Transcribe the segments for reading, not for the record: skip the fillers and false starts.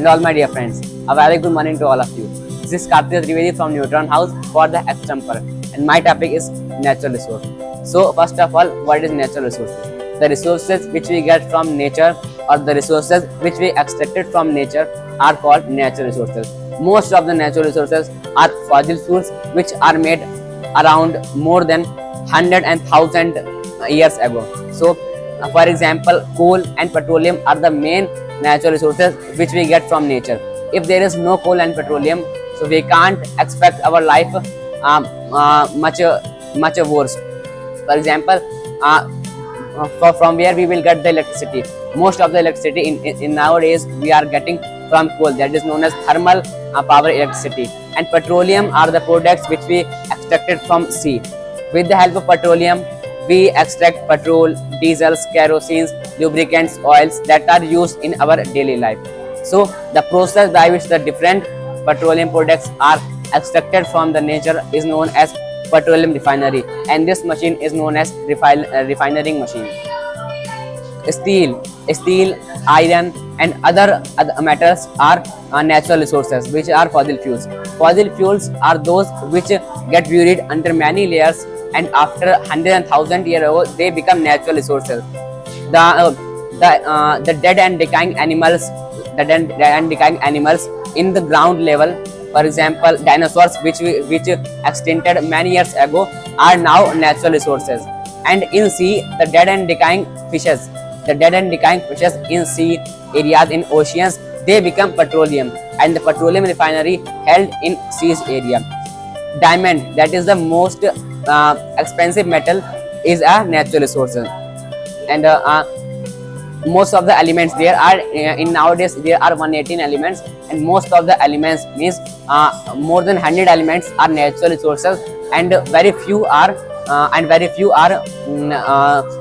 and all my dear friends. A very good morning to all of you. This is Karthik Trivedi from Neutron House for the Extemper, and my topic is natural resource. So first of all, what is natural resources? The resources which we get from nature or the resources which we extracted from nature are called natural resources. Most of the natural resources are fossil fuels which are made around more than 100 and 1000 years ago. So for example, coal and petroleum are the main natural resources which we get from nature. If there is no coal and petroleum, so we can't expect our life much worse. For example, from where we will get the electricity. Most of the electricity in nowadays we are getting from coal, that is known as thermal power electricity, and petroleum are the products which we extracted from sea. With the help of petroleum, we extract petrol, diesels, kerosene, lubricants, oils that are used in our daily life. So the process by which the different petroleum products are extracted from the nature is known as petroleum refinery, and this machine is known as refining machine. Steel, iron, and other metals are natural resources which are fossil fuels. Fossil fuels are those which get buried under many layers, and after 100 and 1000 years ago they become natural resources. The dead and decaying animals, in the ground level, for example dinosaurs which extincted many years ago, are now natural resources. And in sea, the dead and decaying fishes in sea areas, in oceans, they become petroleum, and the petroleum refinery held in seas area. Diamond, that is the most expensive metal, is a natural resource. And most of the elements there are in nowadays there are 118 elements, and most of the elements means more than 100 elements are natural resources, and very few are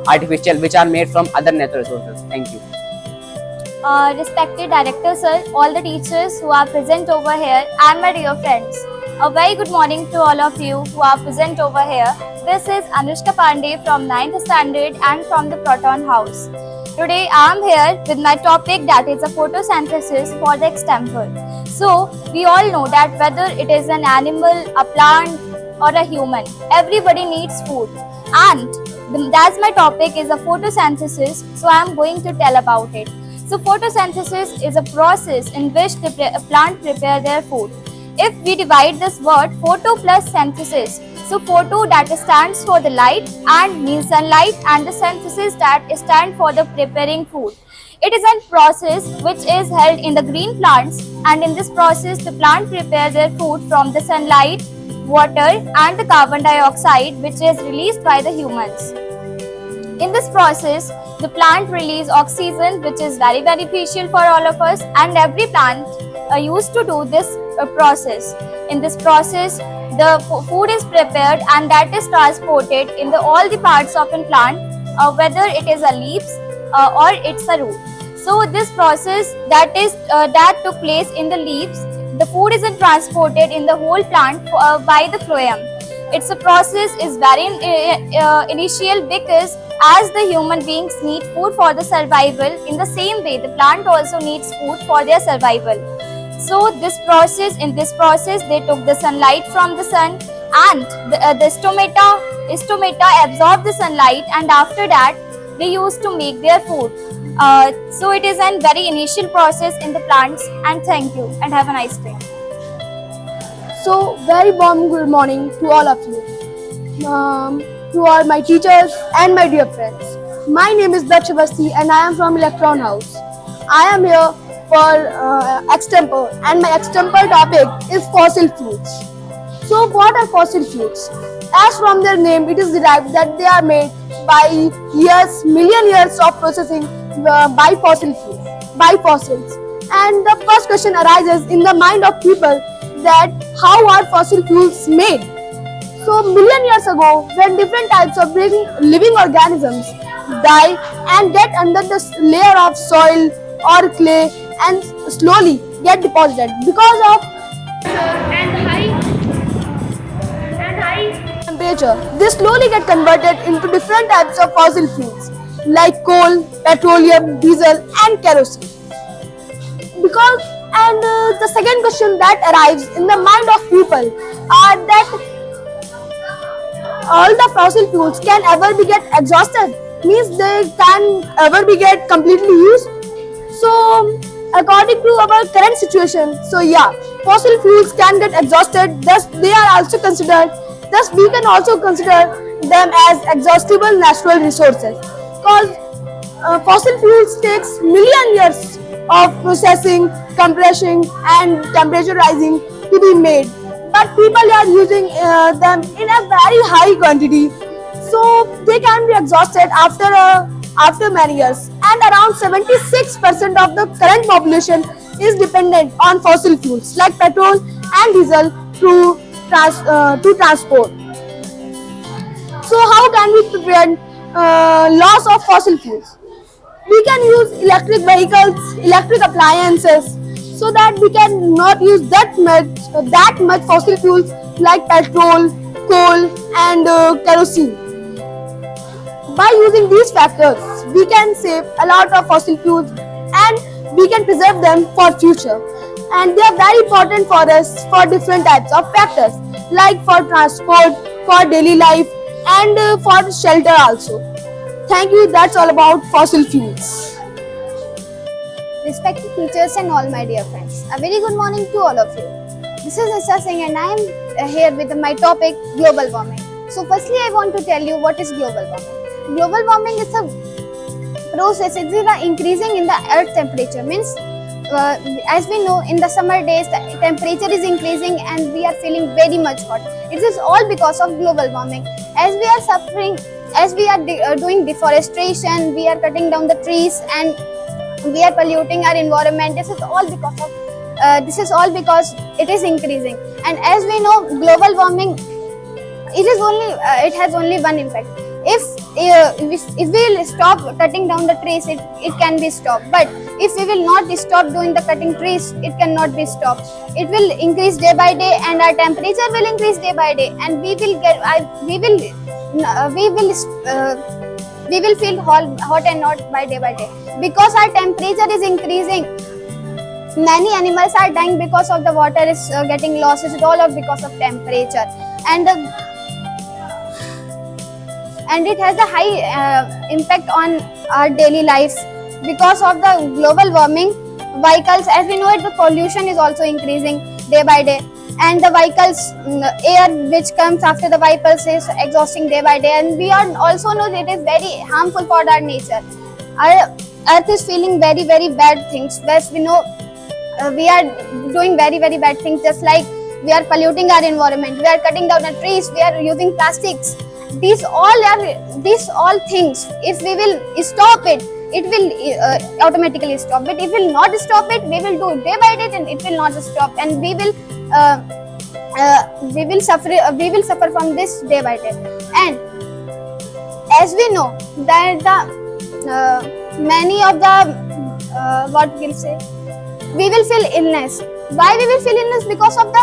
artificial, which are made from other natural resources. Thank you. Respected director sir, all the teachers who are present over here, and my dear friends. A very good morning to all of you who are present over here. This is Anushka Pandey from 9th standard and from the Proton House. Today I am here with my topic, that is a photosynthesis for the extemper. So we all know that whether it is an animal, a plant or a human, everybody needs food, and that's my topic is a photosynthesis, so I am going to tell about it. So photosynthesis is a process in which the plant prepare their food. If we divide this word photo plus synthesis, so photo that stands for the light and means sunlight, and the synthesis that stand for the preparing food. It is a process which is held in the green plants, and in this process the plant prepare their food from the sunlight, water and the carbon dioxide which is released by the humans. In this process, the plant release oxygen, which is very beneficial for all of us, and every plant used to do this process. In this process, the food is prepared and that is transported in all the parts of a plant, whether it is a leaves or it's a root. So this process that took place in the leaves, the food is transported in the whole plant by the phloem. Its a process is very initial, because as the human beings need food for the survival, in the same way the plant also needs food for their survival. So in this process they took the sunlight from the sun, and the stomata absorb the sunlight, and after that they used to make their food. So it is a very initial process in the plants, and thank you and have a nice day. So, very warm good morning to all of you, to all my teachers and my dear friends. My name is Daksh Basti and I am from Electron House. I am here for extemper, and my extemper topic is fossil fuels. So, what are fossil fuels? As from their name, it is derived that they are made by million years of processing by fossils. And the first question arises in the mind of people, that how are fossil fuels made? So million years ago, when different types of living organisms die and get under the layer of soil or clay and slowly get deposited because of and high temperature, they slowly get converted into different types of fossil fuels like coal, petroleum, diesel and kerosene. Because And the second question that arrives in the mind of people are that all the fossil fuels can ever be get exhausted, means they can ever be get completely used. So according to our current situation, so yeah, fossil fuels can get exhausted, thus they are also considered, thus we can also consider them as exhaustible natural resources, because fossil fuels takes million years of processing, compressing and temperaturizing to be made, but people are using them in a very high quantity, so they can be exhausted after many years. And around 76% of the current population is dependent on fossil fuels like petrol and diesel to transport. So how can we prevent loss of fossil fuels? We can use electric vehicles, electric appliances, so that we can not use that much fossil fuels like petrol, coal and kerosene. By using these factors, we can save a lot of fossil fuels and we can preserve them for future. And they are very important for us for different types of factors, like for transport, for daily life and for shelter also. Thank you, that's all about fossil fuels. Respected teachers and all my dear friends, a very good morning to all of you. This is Nisha Singh and I am here with my topic global warming. So firstly I want to tell you what is global warming. Global warming is a process, it is the increasing in the earth temperature, means as we know in the summer days the temperature is increasing and we are feeling very much hot. It is all because of global warming. As we are suffering, as we are doing deforestation, we are cutting down the trees and we are polluting our environment. This is all because it is increasing. And as we know, global warming, it has only one impact. If we will stop cutting down the trees, it can be stopped. But if we will not stop doing the cutting trees, it cannot be stopped. It will increase day by day, and our temperature will increase day by day, and we will feel hot and hot by day. Because our temperature is increasing, many animals are dying because of the water is getting lost. It's all because of temperature, and it has a high impact on our daily life. Because of the global warming, vehicles, as we know it, the pollution is also increasing day by day, and the vehicles air which comes after the vehicles is exhausting day by day, and we also know that it is very harmful for our nature. Our earth is feeling very bad things. As we know, we are doing very bad things, just like we are polluting our environment, we are cutting down the trees, we are using plastics. These all things, if we will stop it, it will automatically stop. But if we will not stop it, we will do day by day, then it will not stop, and we will suffer from this day by day. And as we know that many of the what we'll say, we will feel illness. Why we will feel illness? Because of the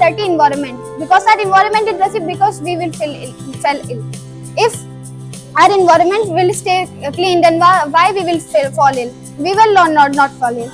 dirty environment. Because our environment is dirty, because we will fell ill. If our environment will stay clean, then why we will fall ill? We will not fall ill.